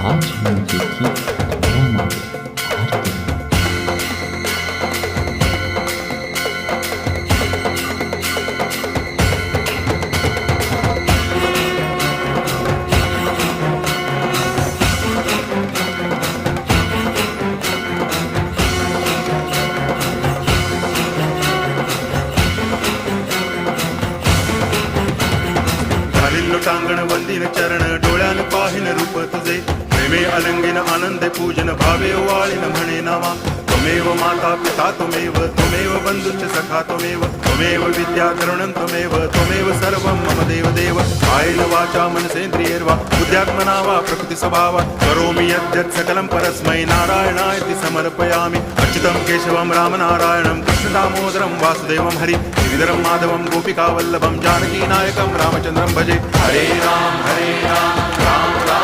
आज म्हणजे की तुझ्यामागे आरती. घालील लोटांगण वंदीन चरण डोळ्यान पाहिन रूप तुझे प्रेमे अलंगिन आनंदे पूजन भावे वाळीन म्हणे नामा त्वमेव माता पिता त्वमेव बंधुश्च सखा त्वमेव विद्या तरुणं त्वमेव सर्वं मम देव कायेन वाचा मनसेन्द्रियैर्वा बुद्ध्यात्मना वा प्रकृति स्वभावा करोमि यद्यत् सकलं परस्मै नारायणायति समर्पयामि अच्युतं केशवं रामनारायणं कृष्णदामोदरं वासुदेवं हरि गिरिधरं माधवं गोपिकावल्लभं जानकीनायकं रामचन्द्रं भजे. हरे राम राम राम